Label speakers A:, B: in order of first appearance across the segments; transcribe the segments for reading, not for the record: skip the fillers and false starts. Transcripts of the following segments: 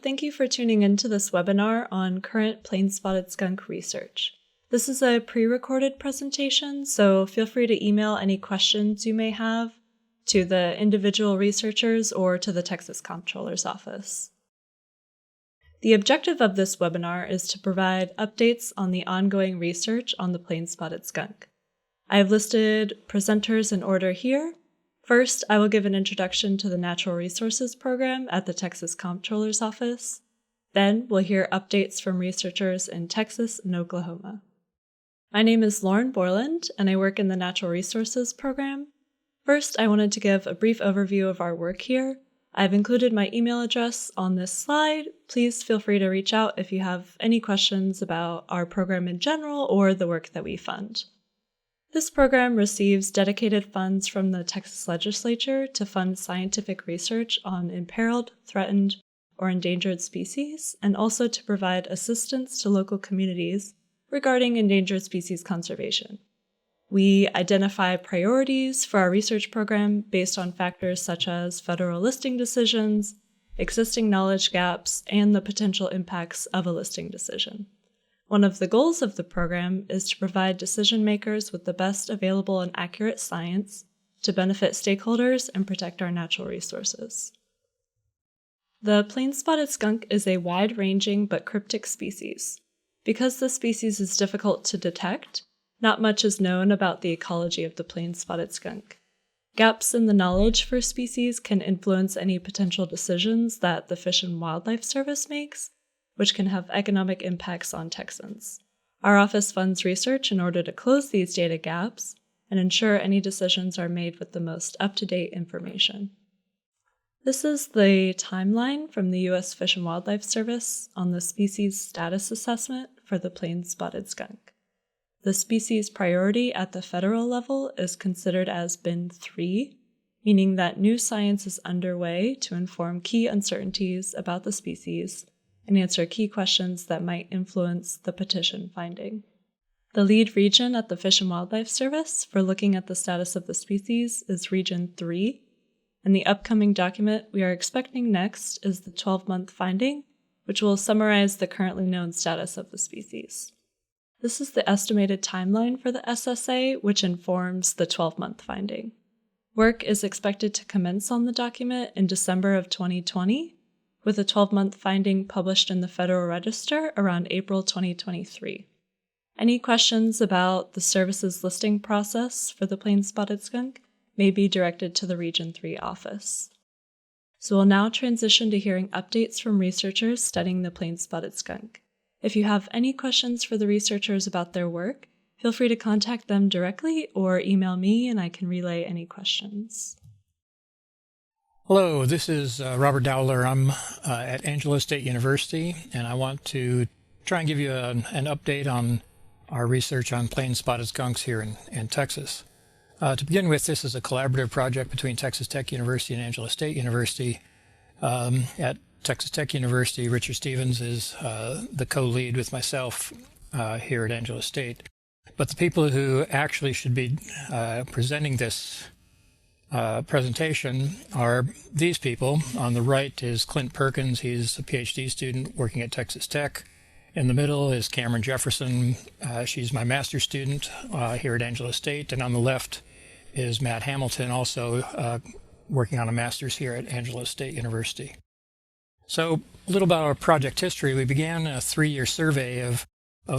A: thank you for tuning into this webinar on current Plains Spotted Skunk research. This is a pre-recorded presentation, so feel free to email any questions you may have to the individual researchers or to the Texas Comptroller's office. The objective of this webinar is to provide updates on the ongoing research on the Plains Spotted Skunk. I have listed presenters in order here. First, I will give an introduction to the Natural Resources Program at the Texas Comptroller's office. Then we'll hear updates from researchers in Texas and Oklahoma. My name is Lauren Borland, and I work in the Natural Resources Program. First, I wanted to give a brief overview of our work here. I've included my email address on this slide. Please feel free to reach out if you have any questions about our program in general or the work that we fund. This program receives dedicated funds from the Texas Legislature to fund scientific research on imperiled, threatened, or endangered species, and also to provide assistance to local communities regarding endangered species conservation. We identify priorities for our research program based on factors such as federal listing decisions, existing knowledge gaps, and the potential impacts of a listing decision. One of the goals of the program is to provide decision makers with the best available and accurate science to benefit stakeholders and protect our natural resources. The Plains Spotted Skunk is a wide-ranging but cryptic species. Because the species is difficult to detect, not much is known about the ecology of the Plains Spotted Skunk. Gaps in the knowledge for species can influence any potential decisions that the Fish and Wildlife Service makes, which can have economic impacts on Texans. Our office funds research in order to close these data gaps and ensure any decisions are made with the most up-to-date information. This is the timeline from the U.S. Fish and Wildlife Service on the species status assessment for the Plains Spotted Skunk. The species priority at the federal level is considered as bin 3, meaning that new science is underway to inform key uncertainties about the species and answer key questions that might influence the petition finding. The lead region at the Fish and Wildlife Service for looking at the status of the species is Region 3, and the upcoming document we are expecting next is the 12-month finding, which will summarize the currently known status of the species. This is the estimated timeline for the SSA, which informs the 12-month finding. Work is expected to commence on the document in December of 2020, with a 12-month finding published in the Federal Register around April 2023. Any questions about the services listing process for the Plains Spotted Skunk may be directed to the Region 3 office. So we'll now transition to hearing updates from researchers studying the Plains Spotted Skunk. If you have any questions for the researchers about their work, feel free to contact them directly or email me and I can relay any questions.
B: Hello, this is Robert Dowler. I'm at Angelo State University, and I want to try and give you an update on our research on Plains Spotted Skunks here in Texas. To begin with, this is a collaborative project between Texas Tech University and Angelo State University. At Texas Tech University, Richard Stevens is the co-lead with myself here at Angelo State. But the people who actually should be presenting this presentation are these people. On the right is Clint Perkins. He's a PhD student working at Texas Tech. In the middle is Cameron Jefferson. She's my master's student here at Angelo State. And on the left is Matt Hamilton, also working on a master's here at Angelo State University. So a little about our project history. We began a 3-year survey of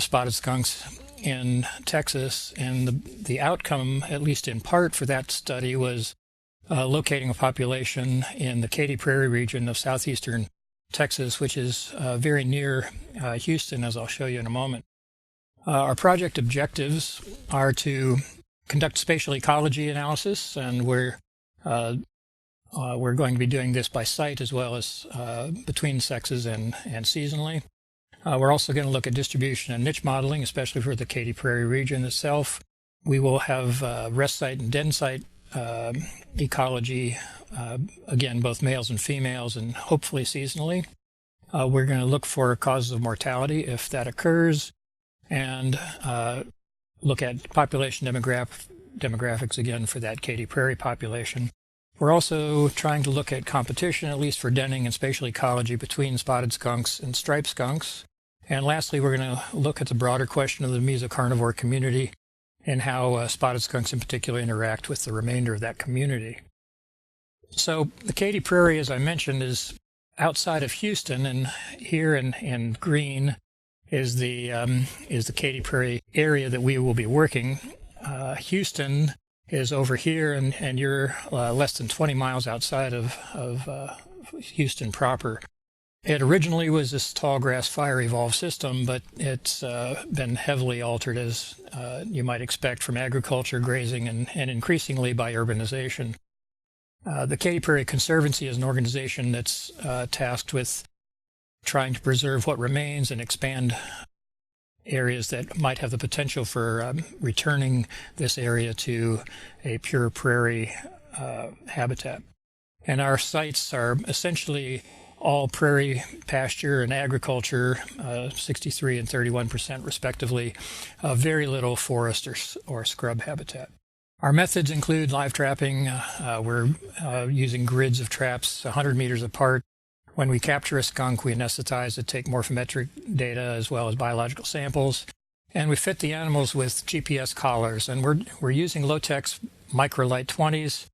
B: spotted skunks in Texas, and the outcome, at least in part for that study, was locating a population in the Katy Prairie region of southeastern Texas, which is very near Houston, as I'll show you in a moment. Our project objectives are to conduct spatial ecology analysis, and we're going to be doing this by site as well as between sexes and seasonally. We're also going to look at distribution and niche modeling, especially for the Katy Prairie region itself. We will have rest site and den site ecology, again, both males and females, and hopefully seasonally. We're going to look for causes of mortality if that occurs, and look at population demographics again for that Katy Prairie population. We're also trying to look at competition, at least for denning and spatial ecology, between spotted skunks and striped skunks. And lastly, we're going to look at the broader question of the mesocarnivore community and how spotted skunks in particular interact with the remainder of that community. So the Katy Prairie, as I mentioned, is outside of Houston, and here in green is the Katy Prairie area that we will be working. Houston is over here, and you're less than 20 miles outside of Houston proper. It originally was this tall grass fire evolved system, but it's been heavily altered, as you might expect, from agriculture, grazing, and increasingly by urbanization. The Katy Prairie Conservancy is an organization that's tasked with trying to preserve what remains and expand areas that might have the potential for returning this area to a pure prairie habitat. And our sites are essentially all prairie pasture and agriculture, 63 and 31% respectively, very little forest or scrub habitat. Our methods include live trapping. We're using grids of traps 100 meters apart. When we capture a skunk, we anesthetize it, take morphometric data as well as biological samples, and we fit the animals with GPS collars. And we're using Low-Tech's Microlight 20s,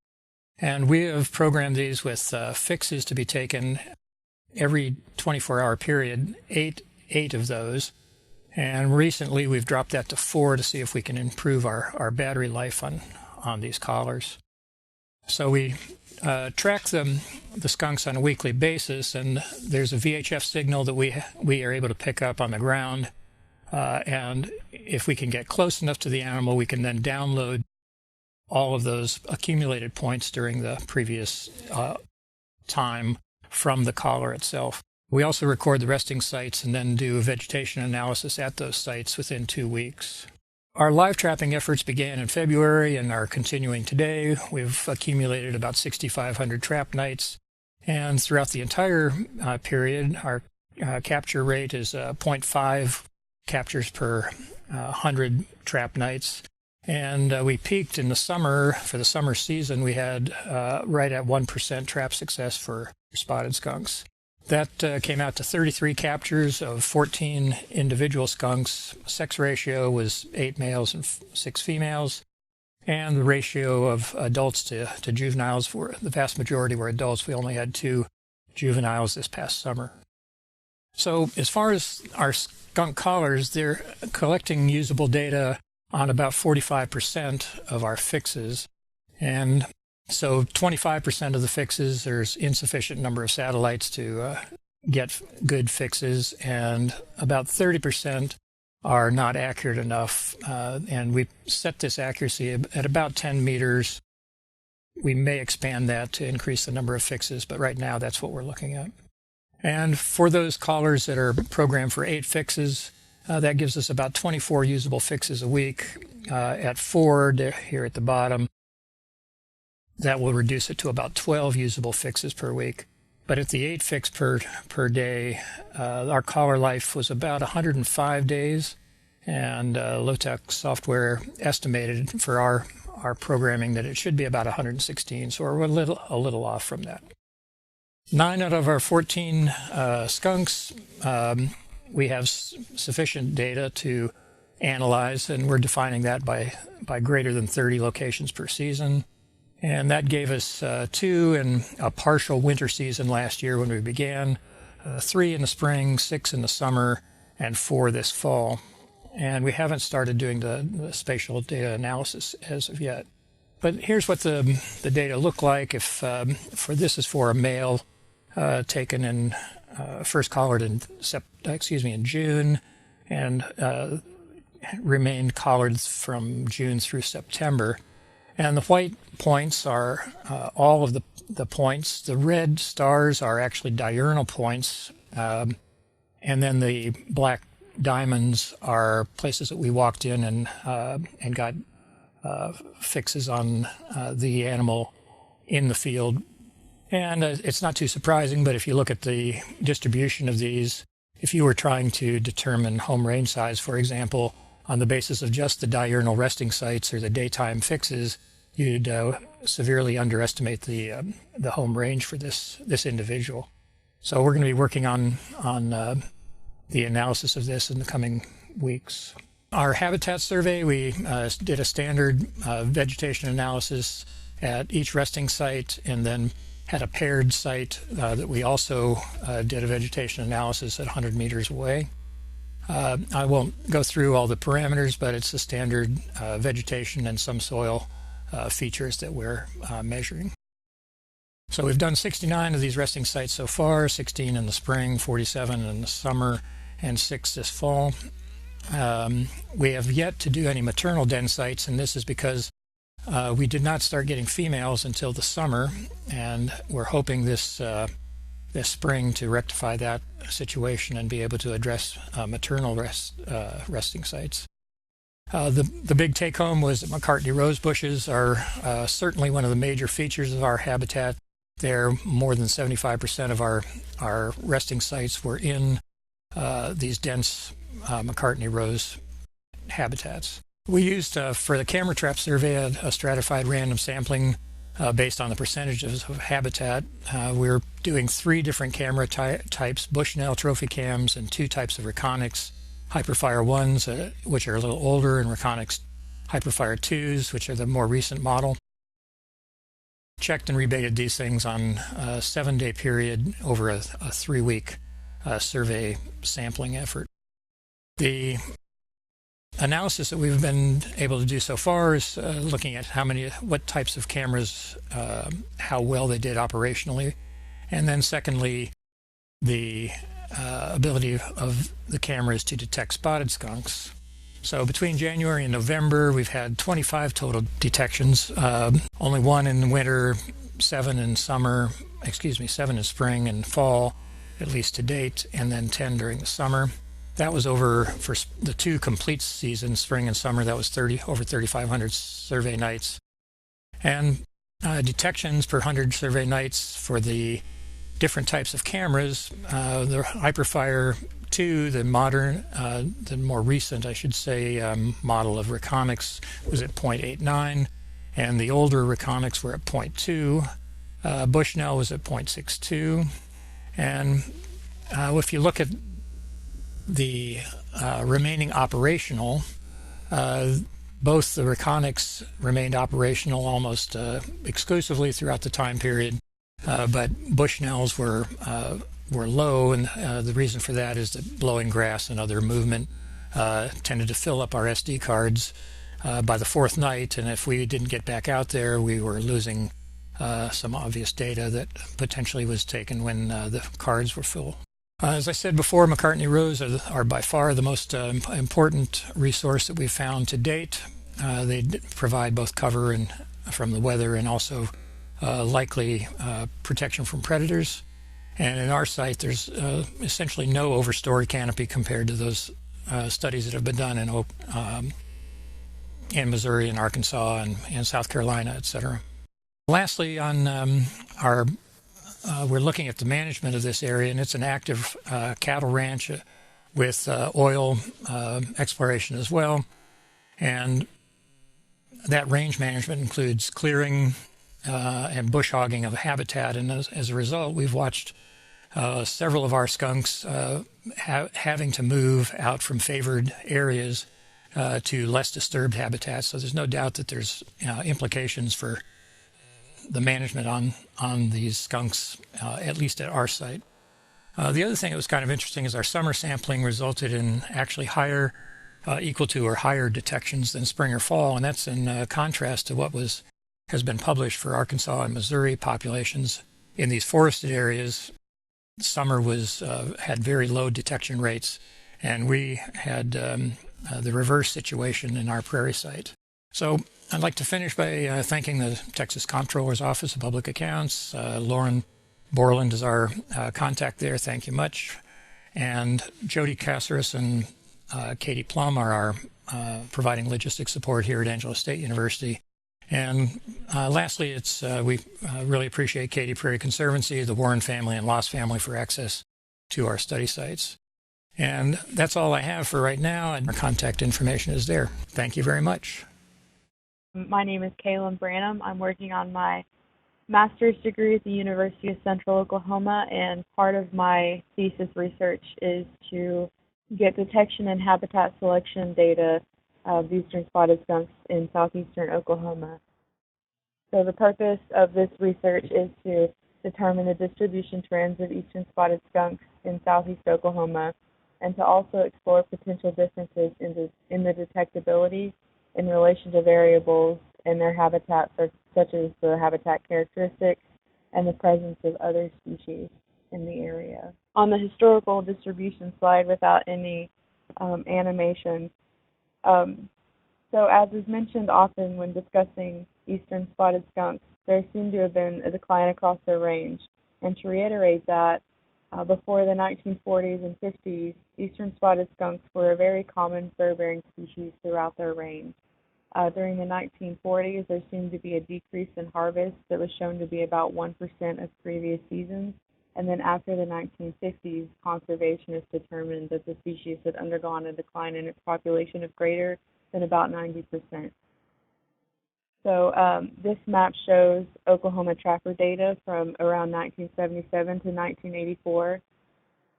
B: and we have programmed these with fixes to be taken every 24-hour period, eight of those. And recently we've dropped that to 4 to see if we can improve our battery life on these collars. So we track the skunks on a weekly basis, and there's a VHF signal that we are able to pick up on the ground. And if we can get close enough to the animal, we can then download all of those accumulated points during the previous time from the collar itself. We also record the resting sites and then do a vegetation analysis at those sites within 2 weeks. Our live trapping efforts began in February and are continuing today. We've accumulated about 6,500 trap nights, and throughout the entire period, our capture rate is 0.5 captures per 100 trap nights. And we peaked in the summer. For the summer season, we had right at 1% trap success for spotted skunks. That came out to 33 captures of 14 individual skunks. Sex ratio was 8 males and 6 females. And the ratio of adults to juveniles, for the vast majority were adults. We only had 2 juveniles this past summer. So as far as our skunk collars, they're collecting usable data on about 45% of our fixes. And so 25% of the fixes, there's insufficient number of satellites to get good fixes, and about 30% are not accurate enough. And we set this accuracy at about 10 meters. We may expand that to increase the number of fixes, but right now that's what we're looking at. And for those collars that are programmed for 8 fixes, that gives us about 24 usable fixes a week. At 4 here at the bottom, that will reduce it to about 12 usable fixes per week. But at the 8 fix per day, our collar life was about 105 days, and Low-Tech software estimated for our programming that it should be about 116, so we're a little off from that. 9 out of our 14 skunks, we have sufficient data to analyze, and we're defining that by greater than 30 locations per season. And that gave us 2 in a partial winter season last year when we began, 3 in the spring, 6 in the summer, and 4 this fall. And we haven't started doing the spatial data analysis as of yet. But here's what the data look like. If this is for a male taken in first collared in June, and remained collared from June through September. And the white points are all of the points. The red stars are actually diurnal points. And then the black diamonds are places that we walked in and got fixes on the animal in the field. And it's not too surprising, but if you look at the distribution of these, if you were trying to determine home range size, for example, on the basis of just the diurnal resting sites or the daytime fixes, you'd severely underestimate the home range for this individual. So we're going to be working on the analysis of this in the coming weeks. Our habitat survey, we did a standard vegetation analysis at each resting site, and then had a paired site that we also did a vegetation analysis at 100 meters away. I won't go through all the parameters, but it's the standard vegetation and some soil features that we're measuring. So we've done 69 of these resting sites so far, 16 in the spring, 47 in the summer, and 6 this fall. We have yet to do any maternal den sites, and this is because we did not start getting females until the summer, and we're hoping this spring to rectify that situation and be able to address maternal resting sites. The big take-home was that McCartney rose bushes are certainly one of the major features of our habitat. There, more than 75% of our resting sites were in these dense McCartney rose habitats. We used, for the camera trap survey, a stratified random sampling based on the percentages of habitat. We're doing 3 different camera types, Bushnell trophy cams, and 2 types of Reconyx Hyperfire 1s, which are a little older, and Reconyx Hyperfire 2s, which are the more recent model. Checked and rebaited these things on a 7-day period over a 3-week survey sampling effort. The analysis that we've been able to do so far is looking at what types of cameras, how well they did operationally, and then secondly, the ability of the cameras to detect spotted skunks. So between January and November, we've had 25 total detections, only 1 in the winter, 7 in summer, 7 in spring and fall, at least to date, and then 10 during the summer. That was over for the 2 complete seasons, spring and summer. That was over 3,500 survey nights. And detections per 100 survey nights for the different types of cameras. The Hyperfire 2, the modern, the more recent, I should say, model of Reconyx was at 0.89, and the older Reconyx were at 0.2. Bushnell was at 0.62. And if you look at the remaining operational, both the Reconyx remained operational almost exclusively throughout the time period, but Bushnells were low, and the reason for that is that blowing grass and other movement tended to fill up our SD cards by the 4th night, and if we didn't get back out there, we were losing some obvious data that potentially was taken when the cards were full. As I said before, McCartney Rose are by far the most important resource that we've found to date. They provide both cover from the weather and also likely protection from predators. And in our site, there's essentially no overstory canopy compared to those studies that have been done in Missouri and Arkansas and South Carolina, etc. Lastly, on we're looking at the management of this area, and it's an active cattle ranch with oil exploration as well. And that range management includes clearing and bush hogging of habitat. And as a result, we've watched several of our skunks having to move out from favored areas to less disturbed habitats. So there's no doubt that there's implications for the management on these skunks, at least at our site. The other thing that was kind of interesting is our summer sampling resulted in actually equal to or higher detections than spring or fall, and that's in contrast to what has been published for Arkansas and Missouri populations in these forested areas. Summer had very low detection rates, and we had the reverse situation in our prairie site. So I'd like to finish by thanking the Texas Comptroller's Office of Public Accounts. Lauren Borland is our contact there. Thank you much. And Jody Caceres and Katie Plum are our providing logistics support here at Angelo State University. And lastly, we really appreciate Katy Prairie Conservancy, the Warren family, and Loss family for access to our study sites. And that's all I have for right now, and our contact information is there. Thank you very much.
C: My name is Kaylin Branham. I'm working on my master's degree at the University of Central Oklahoma, and part of my thesis research is to get detection and habitat selection data of eastern spotted skunks in southeastern Oklahoma. So the purpose of this research is to determine the distribution trends of eastern spotted skunks in southeast Oklahoma, and to also explore potential differences in the detectability in relation to variables in their habitat, such as the habitat characteristics and the presence of other species in the area. On the historical distribution slide, without any animation, so as is mentioned often when discussing eastern spotted skunks, there seemed to have been a decline across their range. And to reiterate that, before the 1940s and 50s, eastern spotted skunks were a very common fur-bearing species throughout their range. During the 1940s, there seemed to be a decrease in harvest that was shown to be about 1% of previous seasons. And then after the 1950s, conservationists determined that the species had undergone a decline in its population of greater than about 90%. So this map shows Oklahoma trapper data from around 1977 to 1984.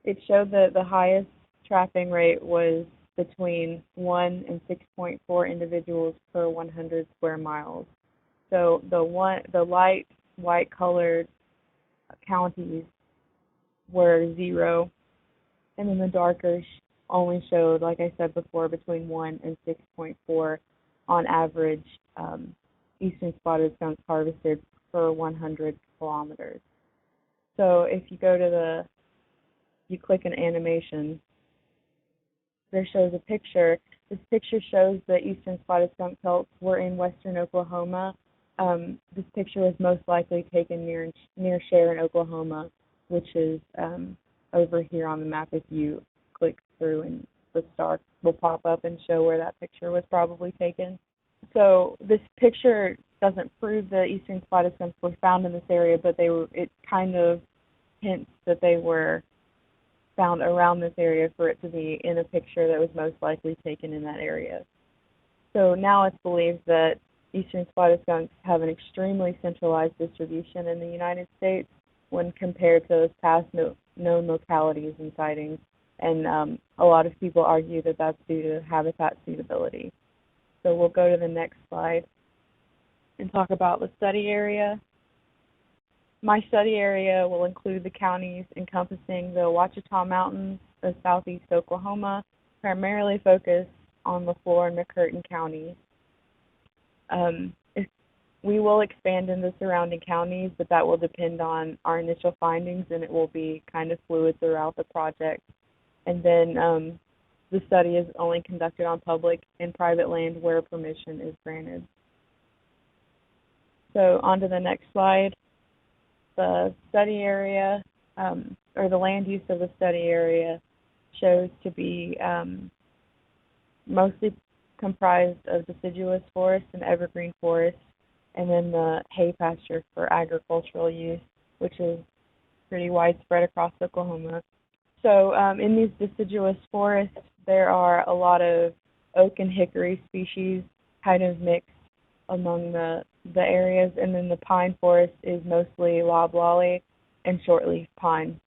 C: It showed that the highest trapping rate was between 1 and 6.4 individuals per 100 square miles. So the light white colored counties were 0, and then the darker only showed, like I said before, between 1 and 6.4 on average eastern spotted skunks harvested per 100 kilometers. So if you go to you click an animation, there shows a picture. This picture shows that eastern spotted skunk pelts were in western Oklahoma. This picture was most likely taken near Sharon, Oklahoma, which is over here on the map. If you click through, and the star will pop up and show where that picture was probably taken. So this picture doesn't prove that eastern spotted skunks were found in this area, but it kind of hints that they were found around this area for it to be in a picture that was most likely taken in that area. So now it's believed that eastern spotted skunks have an extremely centralized distribution in the United States when compared to those past known localities and sightings, and a lot of people argue that that's due to habitat suitability. So we'll go to the next slide and talk about the study area. My study area will include the counties encompassing the Ouachita Mountains of southeast Oklahoma, primarily focused on LaFleur and McCurtain counties. We will expand into surrounding counties, but that will depend on our initial findings, and it will be kind of fluid throughout the project. And then the study is only conducted on public and private land where permission is granted. So on to the next slide. The study area, or the land use of the study area, shows to be mostly comprised of deciduous forest and evergreen forest, and then the hay pasture for agricultural use, which is pretty widespread across Oklahoma. So in these deciduous forests, there are a lot of oak and hickory species kind of mixed among the areas, and then the pine forest is mostly loblolly and shortleaf pine.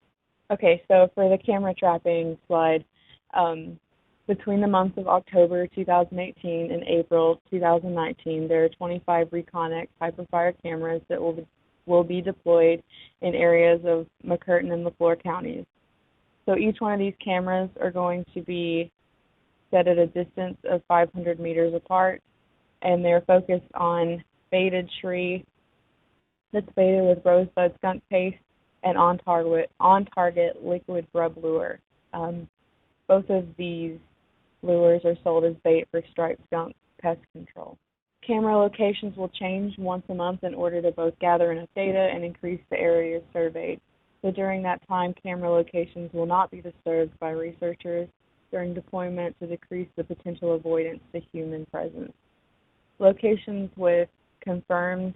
C: Okay, so for the camera trapping slide, between the months of October 2018 and April 2019, there are 25 Reconex Hyperfire cameras that will be deployed in areas of McCurtain and LaFleur counties. So each one of these cameras are going to be set at a distance of 500 meters apart, and they're focused on baited tree that's baited with rosebud skunk paste and on-target liquid grub lure. Both of these lures are sold as bait for striped skunk pest control. Camera locations will change once a month in order to both gather enough data and increase the areas surveyed. So during that time, camera locations will not be disturbed by researchers during deployment to decrease the potential avoidance to human presence. Locations with confirmed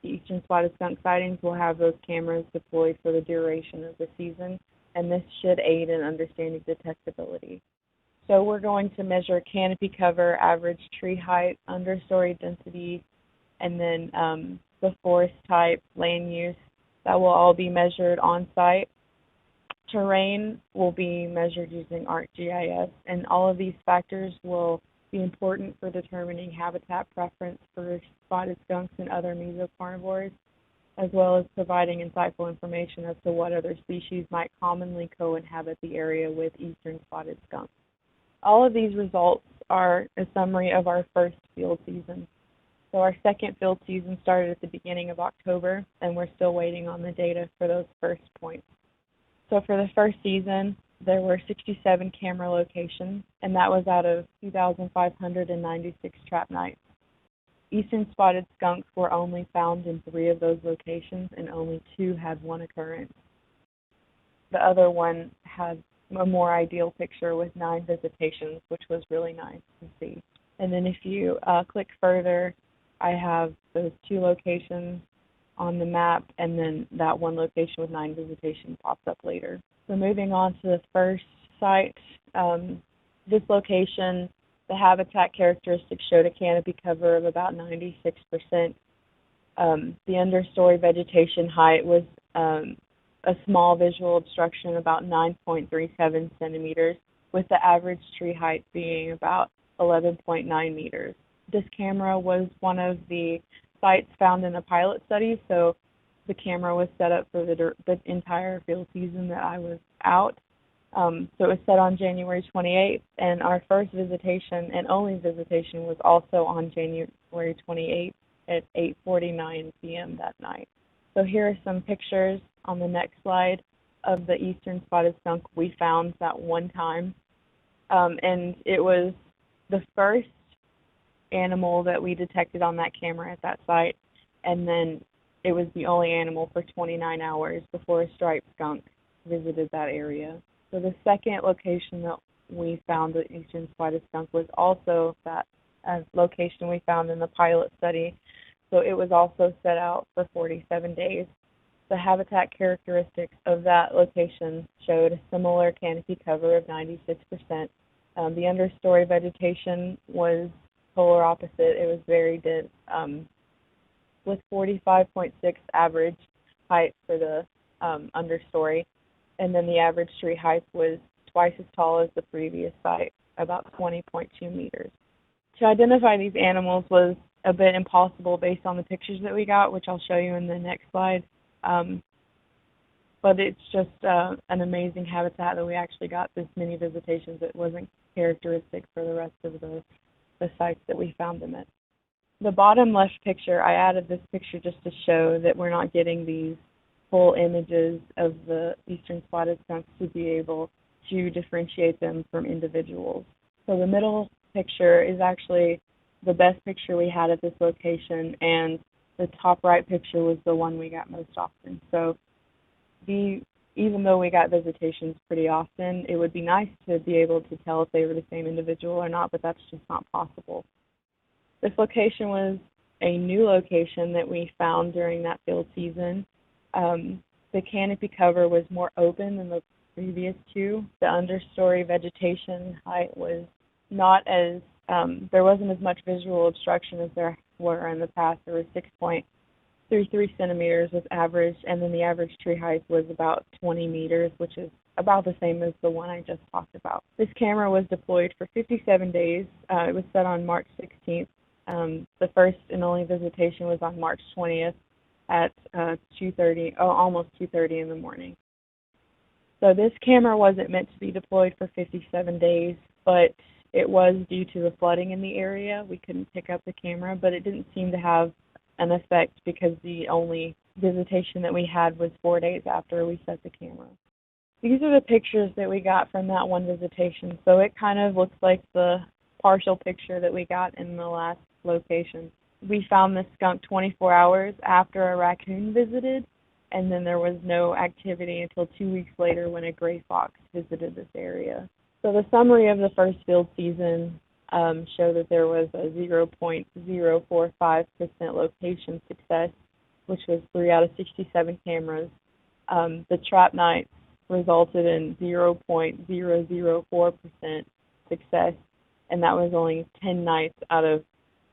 C: eastern spotted skunk sightings will have those cameras deployed for the duration of the season, and this should aid in understanding detectability. So we're going to measure canopy cover, average tree height, understory density, and then the forest type, land use. That will all be measured on site. Terrain will be measured using ArcGIS, and all of these factors will be important for determining habitat preference for spotted skunks and other mesocarnivores, as well as providing insightful information as to what other species might commonly co-inhabit the area with eastern spotted skunk. All of these results are a summary of our first field season. So our second field season started at the beginning of October, and we're still waiting on the data for those first points. So for the first season, there were 67 camera locations, and that was out of 2,596 trap nights. Eastern spotted skunks were only found in 3 of those locations, and only 2 had one occurrence. The other one had a more ideal picture with 9 visitations, which was really nice to see. And then if you click further, I have those 2 locations on the map, and then that one location with 9 visitations pops up later. So moving on to the first site, this location, the habitat characteristics showed a canopy cover of about 96%. The understory vegetation height was a small visual obstruction, about 9.37 centimeters, with the average tree height being about 11.9 meters. This camera was one of the sites found in the pilot study, so the camera was set up for the entire field season that I was out. So it was set on January 28th, and our first visitation and only visitation was also on January 28th at 8:49 p.m. that night. So here are some pictures on the next slide of the eastern spotted skunk we found that one time. And it was the first animal that we detected on that camera at that site, and then it was the only animal for 29 hours before a striped skunk visited that area. So the second location that we found the eastern spotted skunk was also that location we found in the pilot study. So it was also set out for 47 days. The habitat characteristics of that location showed a similar canopy cover of 96%. The understory vegetation was polar opposite. It was very dense, with 45.6 average height for the understory, and then the average tree height was twice as tall as the previous site, about 20.2 meters. To identify these animals was a bit impossible based on the pictures that we got, which I'll show you in the next slide. But it's just an amazing habitat that we actually got this many visitations. It wasn't characteristic for the rest of the sites that we found them at. The bottom left picture, I added this picture just to show that we're not getting these full images of the eastern spotted skunks to be able to differentiate them from individuals. So the middle picture is actually the best picture we had at this location, and the top right picture was the one we got most often. So even though we got visitations pretty often, it would be nice to be able to tell if they were the same individual or not, but that's just not possible. This location was a new location that we found during that field season. The canopy cover was more open than the previous 2. The understory vegetation height was not as, there wasn't as much visual obstruction as there were in the past. There was 6.33 centimeters was average, and then the average tree height was about 20 meters, which is about the same as the one I just talked about. This camera was deployed for 57 days. It was set on March 16th. The first and only visitation was on March 20th at almost 2:30 in the morning. So this camera wasn't meant to be deployed for 57 days, but it was due to the flooding in the area. We couldn't pick up the camera, but it didn't seem to have an effect because the only visitation that we had was 4 days after we set the camera. These are the pictures that we got from that one visitation. So it kind of looks like the partial picture that we got in the last location. We found this skunk 24 hours after a raccoon visited, and then there was no activity until 2 weeks later when a gray fox visited this area. So the summary of the first field season showed that there was a 0.045% location success, which was 3 out of 67 cameras. The trap nights resulted in 0.004% success, and that was only 10 nights out of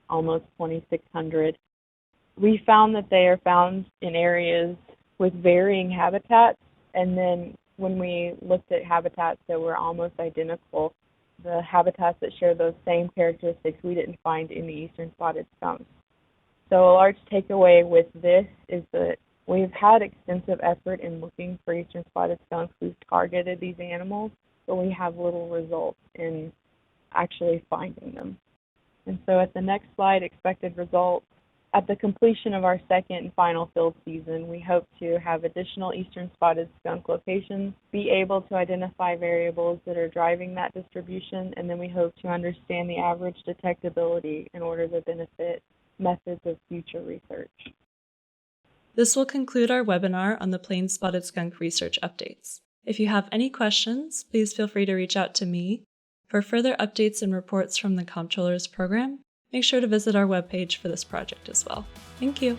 C: almost 2,600. We found that they are found in areas with varying habitats, and then when we looked at habitats that were almost identical, the habitats that share those same characteristics we didn't find in the eastern spotted skunks. So a large takeaway with this is that we've had extensive effort in looking for eastern spotted skunks. We've targeted these animals, but we have little results in actually finding them. And so at the next slide, expected results. At the completion of our second and final field season, we hope to have additional eastern spotted skunk locations, be able to identify variables that are driving that distribution, and then we hope to understand the average detectability in order to benefit methods of future research.
A: This will conclude our webinar on the Plains Spotted Skunk research updates. If you have any questions, please feel free to reach out to me. For further updates and reports from the Comptroller's program, make sure to visit our webpage for this project as well. Thank you.